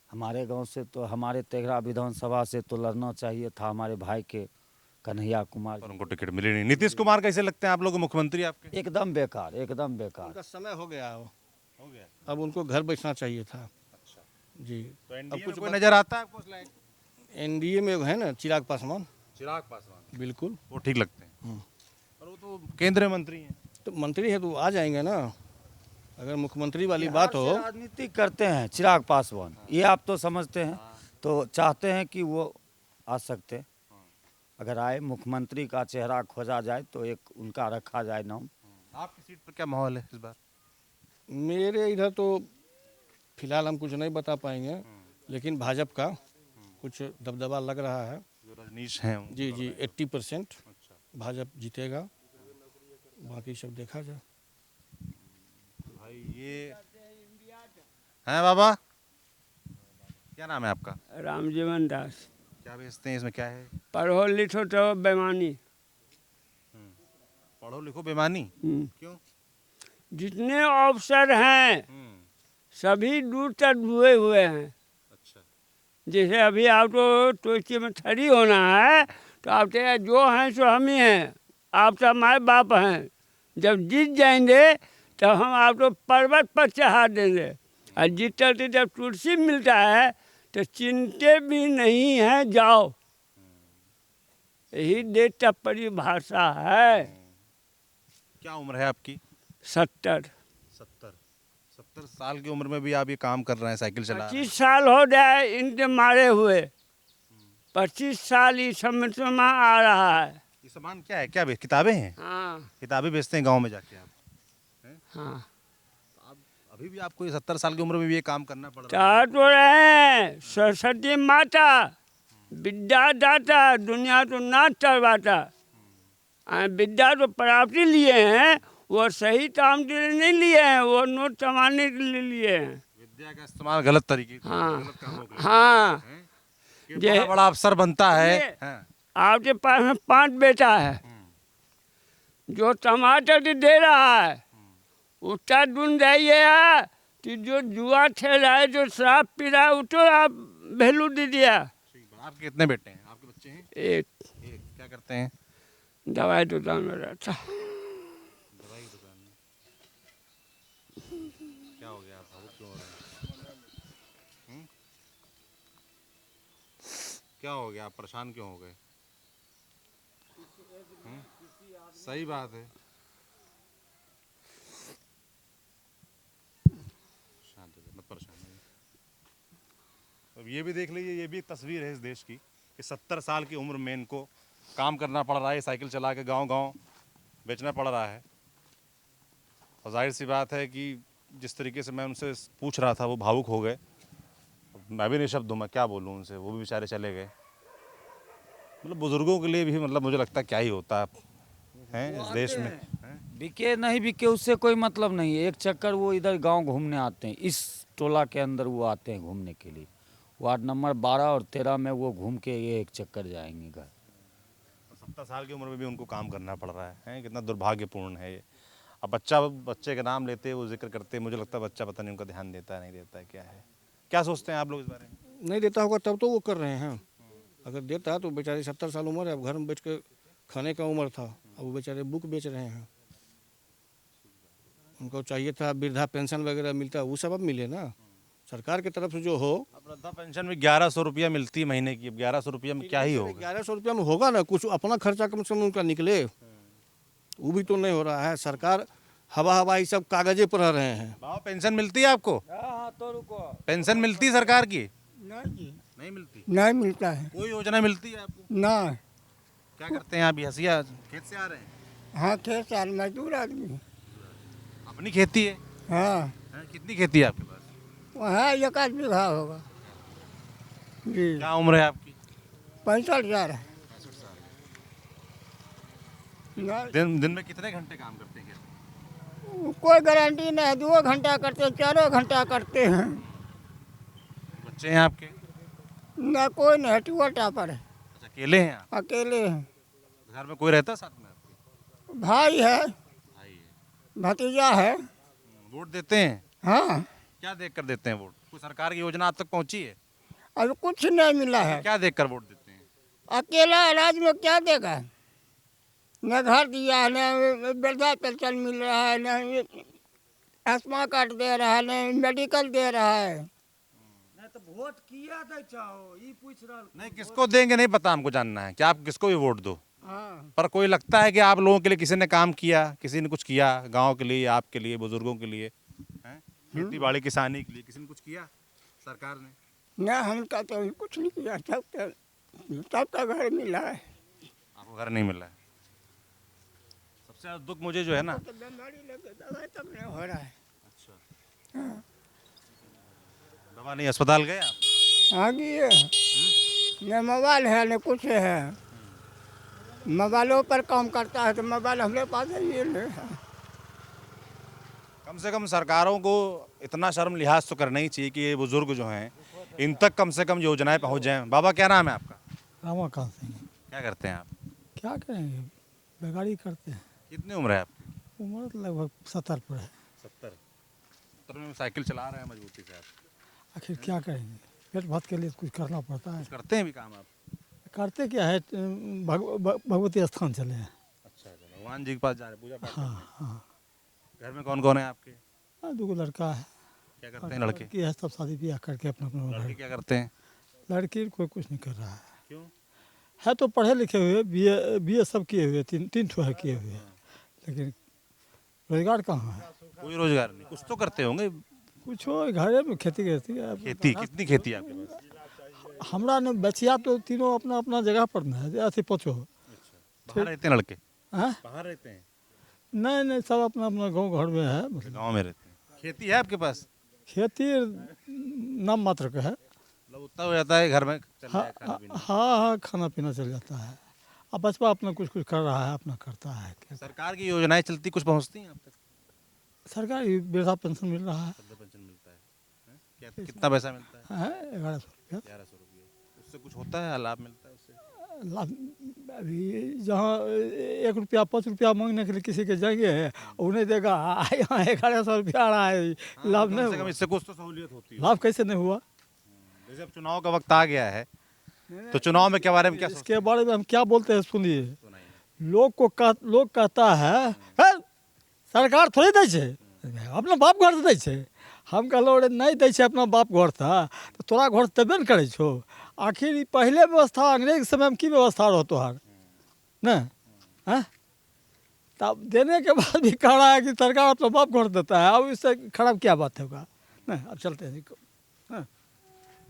हमारे गांव से तो, हमारे तेघरा विधानसभा से तो लड़ना चाहिए था हमारे भाई के कन्हैया कुमार। और उनको टिकट मिली नहीं। नीतीश कुमार कैसे लगते हैं आप लोग मुख्यमंत्री आपके? एकदम बेकार, एकदम बेकार। उनका समय हो गया अब उनको घर बैठना चाहिए था। अच्छा, जी। तो एनडीए में कोई नजर आता है आपको उस लायक? एनडीए में है ना चिराग पासवान, चिराग पासवान, बिल्कुल वो ठीक लगते हैं। और वो तो केंद्रीय मंत्री हैं। तो मंत्री है तो आ जाएंगे ना। अगर मुख्यमंत्री वाली बात हो, राजनीति करते हैं चिराग पासवान, ये आप तो समझते हैं, तो चाहते हैं कि वो आ सकते। अगर आए, मुख्यमंत्री का चेहरा खोजा जाए तो एक उनका रखा जाए नाम। आपकी सीट पर क्या माहौल है इस बार? मेरे इधर तो फिलहाल हम कुछ नहीं बता पाएंगे, लेकिन भाजपा का कुछ दबदबा लग रहा है। जो रजनीश हैं जी जी 80% भाजपा जीतेगा, बाकी सब देखा जाए। भाई ये हैं बाबा, क्या नाम है आपका? रामजीवन दास। क्या बेचते हैं इसमें, क्या है? पढ़ो लिखो तो बेईमानी। पढ़ो लिखो बेईमानी? क्यों? जितने अफसर हैं सभी दूर तक डूबे हुए हैं। अच्छा, जैसे अभी आपको टोची में खड़ी होना है तो आप तो जो हैं सो हम ही हैं, आप तो हमारे बाप हैं। जब जीत जाएंगे तब हम आपको पर्वत पर चढ़ा देंगे, और जीतते जब कुर्सी मिलता है तो चिंते भी नहीं है, जाओ। यही देश का परिभाषा है। क्या उम्र है आपकी? 70 70 साल की उम्र में भी आप ये काम कर रहे हैं, साइकिल चला रहे हैं? 25 साल हो गए इनके मारे हुए। 25 साल इस समय में आ रहा है। ये सामान क्या है, क्या किताबें हैं? हाँ किताबें बेचते हैं गांव में जाके आप? हाँ, अभी भी आपको ये 70 साल की उम्र में भी ये काम करना पड़ रहा चाह तो रहे हैं। सरस्वती माता विद्या दाता, दुनिया तो नाच करवाता। विद्या तो प्राप्ति लिए हैं, वो सही काम के लिए नहीं लिए हैं, वो नोट कमाने के लिए लिए हैं। विद्या का इस्तेमाल गलत तरीके से, हाँ गलत कामों के लिए। हाँ, कि बड़ा बड़ा अफसर बनता है। हाँ। आपके पास में 5 बेटा है, जो टमाटर दे रहा है उसका गुण जाइए कि जो जुआ खेल रहा है, जो शराब पी रहा है, उसको आप वैल्यू दीजिए। आपके कितने बेटे हैं? आपके बच्चे हैं? एक क्या करते हैं? दवाई दुकान में रहता। दवाई दुकान में। क्या हो गया, आप भावुक क्यों हो रहे हैं? क्या हो गया, आप परेशान क्यों हो गए? सही बात है। शांत हो जाइए, मत परेशान होइए। अब ये भी देख लीजिए, ये भी एक तस्वीर है इस देश की कि 70 साल की उम्र में इनको काम करना पड़ रहा है, साइकिल चला के गांव-गांव बेचना पड़ रहा है। और जाहिर सी बात है कि जिस तरीके से मैं उनसे पूछ रहा था वो भावुक हो गए। मैं भी निःशब्द हूँ, मैं क्या बोलूँ उनसे, वो भी बेचारे चले गए। मतलब बुजुर्गों के लिए भी मतलब मुझे लगता है क्या ही होता है इस देश में। बिके नहीं बिके उससे कोई मतलब नहीं है, एक चक्कर वो इधर गांव घूमने आते हैं, इस टोला के अंदर वो आते हैं घूमने के लिए। वार्ड नंबर 12 और 13 में वो घूम के ये एक चक्कर जाएंगे घर। 70 साल की उम्र में भी उनको काम करना पड़ रहा है, कितना दुर्भाग्यपूर्ण है ये। अब बच्चे का नाम लेते, वो जिक्र करते, मुझे लगता है बच्चा पता नहीं उनका ध्यान देता है नहीं देता है, क्या है, क्या सोचते हैं आप लोग इस बारे में? नहीं देता होगा तब तो वो कर रहे हैं। अगर देता तो बेचारे 70 साल उम्र है, अब घर में बैठ के खाने का उम्र था, अब वो बेचारे बुक बेच रहे हैं। उनको चाहिए था वृद्धा पेंशन वगैरह मिलता, वो सब अब मिले ना सरकार की तरफ से जो हो। अब वृद्धा पेंशन में 1100 रुपया मिलती है महीने की, अब 1100 रुपया में क्या ही होगा? 1100 रुपया में होगा ना, कुछ अपना खर्चा कम से कम उनका निकले, वो भी तो नहीं हो रहा है। सरकार हवा ये सब कागजे पर रह रहे हैं। बाबा पेंशन मिलती है आपको? तो रुको, पेंशन मिलती है सरकार की? नहीं मिलती, नहीं मिलता है कोई योजना मिलती है आपको? ना। क्या करते हैं आप? हसिया खेत से आ रहे हैं? हाँ, खेत साल मजदूर आदमी। अपनी खेती है? हाँ, कितनी खेती है आपके पास? वहाँ 1 बीघा होगा जी। क्या उम्र है आपकी? 65,000 है। दिन में कितने घंटे काम करते हैं? कोई गारंटी नहीं है, 2 घंटा करते हैं, 4 घंटा करते हैं। बच्चे हैं आपके? ना कोई नहीं, टूआ टापर है। अच्छा, अकेले हैं आप? अकेले हैं। घर में कोई रहता है साथ में आपके? भाई है, भाई है। भतीजा है। वोट देते हैं? हाँ, क्या देख कर देते हैं वोट? कोई सरकार की योजना आप तक पहुंची है? अभी कुछ नहीं मिला है। क्या देख कर वोट देते हैं? अकेला राज में क्या देगा? न घर दिया है, न वृद्धा पेंशन मिल रहा है, न आयुष्मान कार्ड दे रहा है, न मेडिकल दे रहा है। तो वोट किया था चाहो ये पूछ रहा नहीं, किसको देंगे नहीं पता, हमको जानना है कि आप किसको भी वोट दो। हाँ, पर कोई लगता है कि आप लोगों के लिए किसी ने काम किया, किसी ने कुछ किया गांव के लिए, आपके लिए, बुजुर्गों के लिए, हैं? खेती बाड़ी किसानी के लिए किसी ने कुछ किया सरकार ने? न हमका तो अभी कुछ नहीं किया। सबका घर मिला है। आपको घर नहीं मिला है? सबसे ज्यादा दुख मुझे जो है ना, तो बीमारी लेके दवाई तब नहीं हो रहा है। दवा नहीं, अस्पताल गए आप? आगे ये न मोबाइल है न कुछ है। मोबाइलों पर काम करता है तो मोबाइल हमारे पास है ये नहीं है। कम से कम सरकारों को इतना शर्म लिहाज तो करना ही चाहिए कि ये बुजुर्ग जो हैं इन तक कम से कम योजनाएं पहुंच जाएं। बाबा क्या नाम है आपका? रामाकांत सिंह। क्या करते हैं आप? क्या करेंगे, बेगाड़ी करते हैं। कितनी उम्र है आपकी? उम्र तो लगभग 70 पर है। 70 में साइकिल चला रहे हैं मजबूती से आप। आखिर क्या करेंगे, पेट भात के लिए कुछ करना पड़ता है। करते हैं भी काम आप? करते क्या है, भगवती स्थान चले हैं। अच्छा, भगवान जी के पास जा रहे हैं पूजा पाठ हाँ करने? हाँ घर में कौन कौन है आपके? हाँ, 2 लड़का है। क्या करते हैं लड़के? लड़की है, सब शादी ब्याह करके अपना अपना लड़के क्या करते हैं? लड़की कोई कुछ नहीं कर रहा है। क्यों? है तो पढ़े लिखे हुए, बीए सब किए हुए, तीन ठो है किए हुए, लेकिन रोजगार कहाँ है? कोई रोजगार नहीं। कुछ तो करते होंगे? कुछ हो घरे में खेती करती है। खेती कितनी खेती है आपके पास? हमरा ने बचिया तो तीनों अपना अपना जगह पर ना है, ऐसे पचो। कहाँ रहते हैं लड़के? हाँ, कहाँ रहते हैं? नहीं नहीं, सब अपना अपना गांव घर में है। मतलब गाँव में रहते हैं। खेती है आपके पास? खेती नाम मात्र का है। मतलब उतना हो जाता है घर में चल हाँ जाए खाना पीना। हाँ, खाना पीना चल जाता है। अब बचपा अपना कुछ कुछ कर रहा है, अपना करता है। सरकार की योजनाएं चलती, कुछ पहुंचती हैं आप तक? सरकारी वृद्धा पेंशन मिल रहा है। वृद्धा पेंशन मिलता है? क्या कितना पैसा मिलता है? 1100 रुपया। 1100 रुपये। उससे कुछ होता है, लाभ मिलता है उससे? लाभ अभी जहाँ 1 रुपया 5 रुपया मांगने के लिए किसी के जाएंगे, उन्हें देगा। यहाँ 1100 रुपया आ रहा है, लाभ नहीं कम से कम हुआ। इससे कुछ तो सहूलियत होती है। लाभ कैसे नहीं हुआ? जैसे अब चुनाव का वक्त आ गया है, तो चुनाव में के बारे में क्या सोचते इसके बारे में हम क्या बोलते हैं, सुनिए। हैं? लोग कहता है "हे, सरकार थोड़ी दै छै, अपना बाप घर दै छै। हम कहलो रे नहीं दै छै अपना बाप घर था, तो तोरा घर देबे न करे छो। आखिर ई पहले व्यवस्था अंग्रेज के समय में की व्यवस्था रहो तोहार न? हैं? तब देने के बाद भी कह रहा है कि सरकार अपना बाप घर देता है। अब इससे खराब क्या बात होगा? नहीं, अब चलते हैं। हाँ,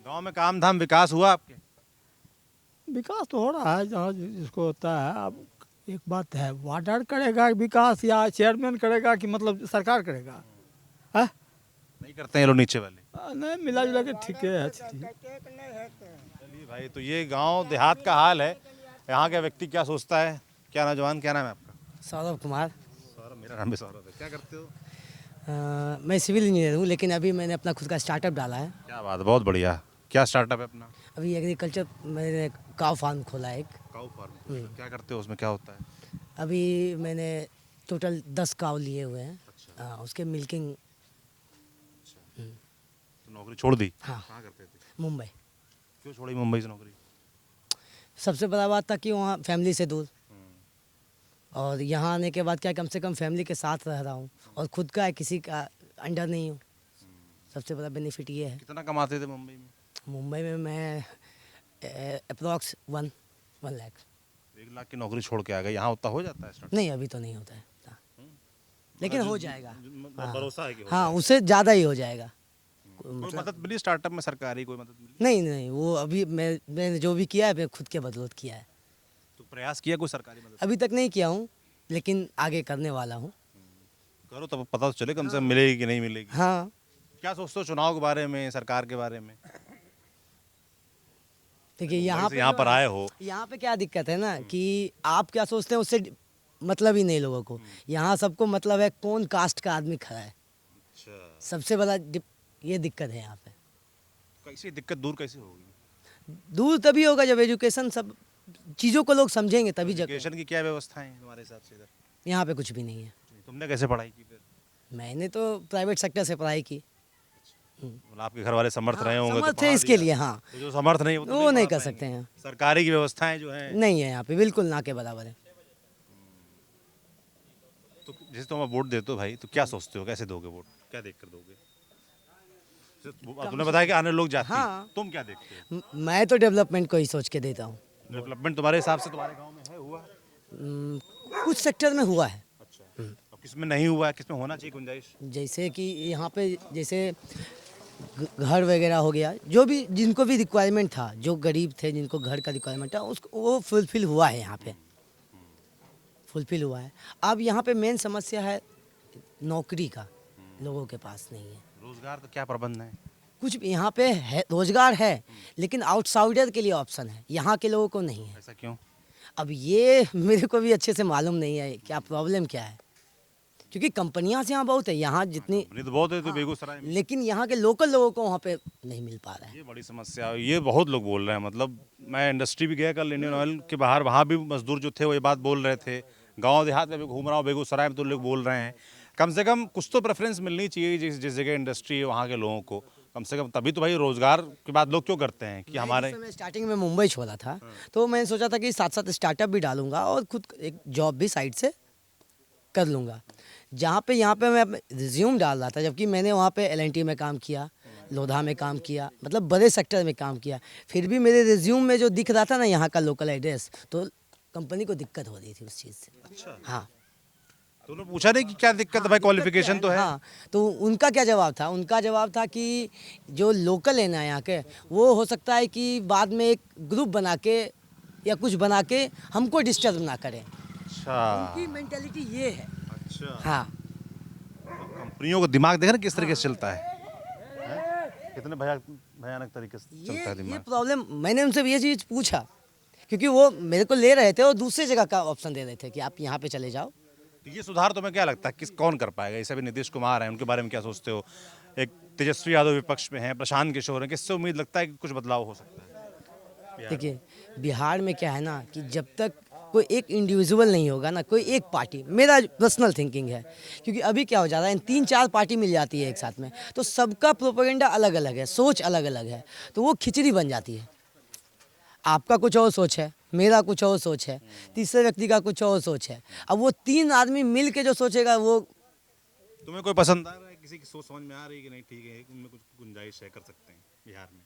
गांव में काम धाम विकास हुआ आपके? विकास तो हो रहा है जहाँ जिसको होता है। अब एक बात है, वार्डर करेगा विकास या चेयरमैन करेगा कि मतलब सरकार करेगा? हाँ, नहीं करते हैं ये लोग नीचे वाले? नहीं, मिला जुला के ठीक है। चलिए भाई, तो ये गांव देहात का हाल है। यहाँ का व्यक्ति क्या सोचता है? क्या नौजवान, क्या नाम है आपका? सौरभ कुमार। सौरभ? मेरा नाम भी सौरभ है। क्या करते हो? मैं सिविल इंजीनियर हूँ, लेकिन अभी मैंने अपना खुद का स्टार्टअप डाला है। क्या बात, बहुत बढ़िया। क्या स्टार्टअप है अपना? अभी एग्रीकल्चर मैंने काऊ फार्म खोला है एक। काऊ फार्म? क्या करते हो उसमें, क्या होता है? अभी मैंने टोटल 10 काऊ लिए हुए हैं। हाँ, उसके मिल्किंग। तो नौकरी छोड़ दी? हाँ। कहाँ करते थे? मुंबई। क्यों छोड़ी मुंबई से नौकरी? सबसे बड़ा बात था कि वहाँ फैमिली से दूर, और यहाँ आने के बाद क्या कम से कम फैमिली के साथ रह रहा हूँ और खुद का किसी का अंडर नहीं हूँ। सबसे बड़ा बेनिफिट ये है। कितना कमाते थे मुंबई में? मुंबई में मैं अप्रॉक्स 1 लाख। 1 लाख की नौकरी छोड़ के आ गए। यहाँ उतना हो जाता है स्टार्ट? नहीं, अभी तो नहीं होता है, लेकिन हो जाएगा। भरोसा है कि हो हाँ, उससे ज़्यादा ही हो जाएगा। कोई मदद मिली स्टार्टअप में, सरकारी कोई मदद मिली? नहीं नहीं, वो अभी मैंने जो भी किया है मैं खुद के बदौलत किया है। तो प्रयास किया कोई सरकारी मदद? अभी तक नहीं किया हूँ, लेकिन आगे करने वाला हूँ। करो तब पता तो चले कम से कम मिलेगी कि नहीं मिलेगी। हाँ, क्या सोचते हो चुनाव के बारे में, सरकार के बारे में? देखिए यहाँ यहाँ पर आए हो, यहाँ पे क्या दिक्कत है ना कि आप क्या सोचते हैं उससे मतलब ही नहीं लोगों को। यहाँ सबको मतलब है कौन कास्ट का आदमी खड़ा है। सबसे बड़ा ये दिक्कत है यहाँ पे। कैसी दिक्कत दूर कैसे होगी? दूर तभी होगा जब एजुकेशन सब चीज़ों को लोग समझेंगे तभी जगह। एजुकेशन की क्या व्यवस्था है तुम्हारे हिसाब से इधर? यहाँ पे कुछ भी नहीं है। तुमने कैसे पढ़ाई की फिर? मैंने तो प्राइवेट सेक्टर से पढ़ाई की। मतलब आपके घर वाले समर्थ रहे होंगे तो समर्थ पढ़ा है इसके दिया। लिए, हाँ। तो जो समर्थ नहीं वो नहीं पढ़ा कर सकते पाएंगे। हैं। सरकारी की व्यवस्थाएं जो हैं नहीं है यहाँ पे, बिल्कुल ना के बराबर है। तो जैसे तुम वोट देते हो भाई, तो क्या सोचते हो कैसे दोगे वोट, क्या देख कर दोगे? तुमने बताया कि आने लोग जाते हैं, हाँ। तुम क्या देखते हो? मैं तो डेवलपमेंट को ही सोच के देता हूँ। डेवलपमेंट तुम्हारे हिसाब से तुम्हारे गांव में है हुआ? कुछ सेक्टर में हुआ है, अच्छा, और किसमें नहीं हुआ है, किसमें होना चाहिए गुंजाइश? जैसे कि यहाँ पे जैसे घर वगैरह हो गया, जो भी जिनको भी रिक्वायरमेंट था, जो गरीब थे जिनको घर का रिक्वायरमेंट था, उसको वो फुलफिल हुआ है यहाँ पे, फुलफिल हुआ है। अब यहाँ पे मेन समस्या है नौकरी का, लोगों के पास नहीं है। रोजगार तो क्या प्रबंध है? कुछ भी यहाँ पे है, रोजगार है, लेकिन आउटसाइडर के लिए ऑप्शन है, यहाँ के लोगों को नहीं है। ऐसा क्यों? अब ये मेरे को भी अच्छे से मालूम नहीं है क्या प्रॉब्लम क्या है, क्योंकि कंपनियां से यहाँ बहुत है, यहाँ जितनी कंपनी तो बहुत है तो बेगूसराय में, लेकिन यहाँ के लोकल लोगों को वहाँ पे नहीं मिल पा रहा है। ये बड़ी समस्या है। ये बहुत लोग बोल रहे हैं, मतलब मैं इंडस्ट्री भी गया कल इंडियन ऑयल के बाहर, वहाँ भी मजदूर जो थे वो ये बात बोल रहे थे। गांव देहात में भी घूम रहा हूँ, बेगूसराय में तो लोग बोल रहे हैं कम से कम कुछ तो प्रेफरेंस मिलनी चाहिए जिस जिस जगह इंडस्ट्री है वहाँ के लोगों को, कम से कम। तभी तो भाई रोजगार की बात लोग क्यों करते हैं कि हमारे। मैं स्टार्टिंग में मुंबई छोड़ा था, तो मैंने सोचा था कि साथ साथ स्टार्टअप भी डालूंगा और खुद एक जॉब भी साइड से कर लूँगा। यहाँ पे मैं रिज्यूम डाल रहा था, जबकि मैंने वहाँ पे L&T में काम किया, लोधा में काम किया, मतलब बड़े सेक्टर में काम किया, फिर भी मेरे रिज्यूम में जो दिख रहा था ना यहाँ का लोकल एड्रेस, तो कंपनी को दिक्कत हो रही थी उस चीज़ से। अच्छा, हाँ, तो उन्होंने पूछा नहीं कि क्या दिक्कत है भाई, क्वालिफिकेशन तो है। हाँ, तो उनका क्या जवाब था? उनका जवाब था कि जो लोकल है ना यहाँ के, वो हो सकता है कि बाद में एक ग्रुप बना के या कुछ बना के हमको डिस्टर्ब ना करें। अच्छा, उनकी मेंटालिटी ये है। अच्छा, हाँ, कंपनियों का दिमाग देख रहे किस तरीके से चलता है, हैं? कितने भयानक तरीके से चलता है ये दिमाग। प्रॉब्लम मैंने उनसे ये चीज़ पूछा, क्योंकि वो मेरे को ले रहे थे और दूसरी जगह का ऑप्शन दे रहे थे कि आप यहाँ पे चले जाओ। तो ये सुधार तुम्हें क्या लगता है कौन कर पाएगा? इसे भी नीतीश कुमार हैं, उनके बारे में क्या सोचते हो? एक तेजस्वी यादव विपक्ष में हैं, प्रशांत किशोर हैं, किससे उम्मीद लगता है कि कुछ बदलाव हो सकता है? देखिए, बिहार में क्या है ना कि जब तक कोई एक इंडिविजुअल नहीं होगा ना, कोई एक पार्टी, मेरा पर्सनल थिंकिंग है, क्योंकि अभी क्या हो जा रहा है, 3-4 पार्टी मिल जाती है एक साथ में, तो सबका प्रोपेगेंडा अलग अलग है, सोच अलग अलग है, तो वो खिचड़ी बन जाती है। आपका कुछ और सोच है, मेरा कुछ और सोच है, तीसरे व्यक्ति का कुछ और सोच है। अब वो 3 आदमी मिल के जो सोचेगा वो। तुम्हें कोई पसंद आ रहा है, किसी की सोच समझ में आ रही है कि नहीं ठीक है, उनमें कुछ गुंजाइश है, कर सकते हैं बिहार में?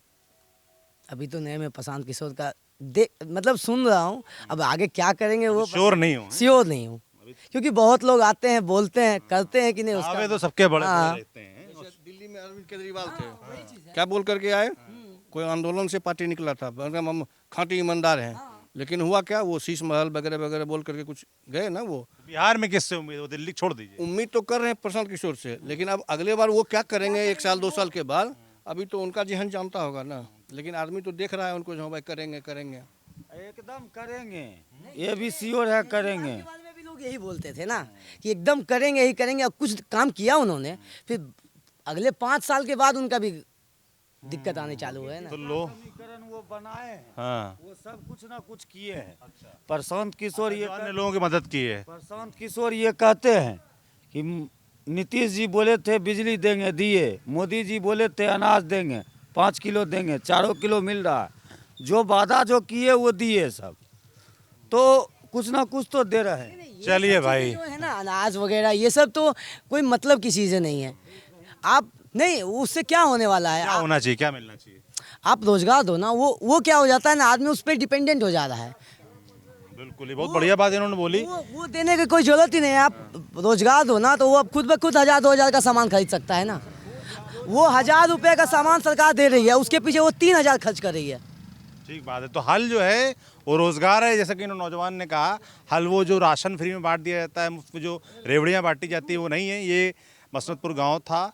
अभी तो नए में प्रशांत किशोर का मतलब सुन रहा हूँ, अब आगे क्या करेंगे वो श्योर नहीं हो? श्योर नहीं हूँ, क्योंकि बहुत लोग आते हैं, बोलते हैं, करते हैं कि नहीं उसका। दावे तो सबके बड़े हाँ। बड़े रहते हैं। दिल्ली में अरविंद केजरीवाल थे, क्या बोल करके आए? कोई आंदोलन से पार्टी निकला था, हम खाँटी ईमानदार हैं, लेकिन हुआ क्या, वो शीश महल वगैरह वगैरह बोल करके कुछ गए ना। वो बिहार में किससे उम्मीद हो? दिल्ली छोड़ दीजिए, उम्मीद तो कर रहे हैं प्रशांत किशोर से, लेकिन अब अगले बार वो क्या करेंगे 1 साल 2 साल के बाद, अभी तो उनका जहन जानता होगा ना। लेकिन आदमी तो देख रहा है उनको, जो भाई करेंगे करेंगे, एकदम करेंगे, ये भी श्योर है करेंगे। बारे में भी लोग यही बोलते थे ना कि एकदम करेंगे ही करेंगे, अब कुछ काम किया उन्होंने, फिर अगले 5 साल के बाद उनका भी दिक्कत आने चालू है ना। तो लो समीकरण वो बनाए हैं, हाँ, वो सब कुछ ना कुछ किए हैं। प्रशांत किशोर ये अन्य लोगों की मदद की है। प्रशांत किशोर ये कहते हैं कि नीतीश जी बोले थे बिजली देंगे, दिए। मोदी जी बोले थे अनाज देंगे, 5 किलो देंगे, 4 किलो मिल रहा है। जो वादा जो किए वो दिए सब, तो कुछ ना कुछ तो दे रहे हैं। चलिए भाई, जो है ना अनाज वगैरह, ये सब तो कोई मतलब की चीज़ें नहीं है। आप नहीं, उससे क्या होने वाला है? क्या होना चाहिए, क्या मिलना चाहिए? आप रोजगार दो ना, वो क्या हो जाता है ना, आदमी उस पर डिपेंडेंट हो जा रहा है। बिल्कुल, ये बहुत बढ़िया बात इन्होंने बोली। वो देने की कोई जरूरत ही नहीं है। आप रोजगार दो ना, तो वो अब खुद ब खुद 1000-2000 का सामान खरीद सकता है ना। वो 1000 रुपये का सामान सरकार दे रही है, उसके पीछे वो 3000 खर्च कर रही है। ठीक बात है। तो हल जो है वो रोजगार है, जैसा कि इन नौजवान ने कहा। हल वो जो राशन फ्री में बांट दिया जाता है, मुफ्त में जो रेवड़ियाँ बांटी जाती है, वो नहीं है। ये मसनतपुर गांव था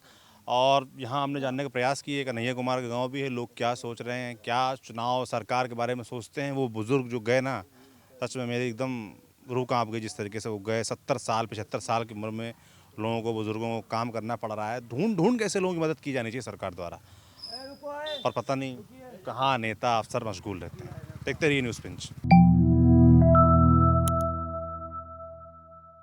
और यहाँ हमने जानने का प्रयास किया। कन्हैया कुमार का गांव भी है। लोग क्या सोच रहे हैं, क्या चुनाव सरकार के बारे में सोचते हैं। वो बुजुर्ग जो गए ना, सच में मेरी एकदम रूह कांप गई जिस तरीके से वो गए। 70 साल 75 साल की उम्र में लोगों को, बुजुर्गों को काम करना पड़ रहा है। ढूंढ ढूंढ कैसे लोगों की मदद की जानी चाहिए सरकार द्वारा, और पता नहीं कहाँ नेता अफसर मशगूल रहते हैं। देखते रहिए न्यूज़ पिंच।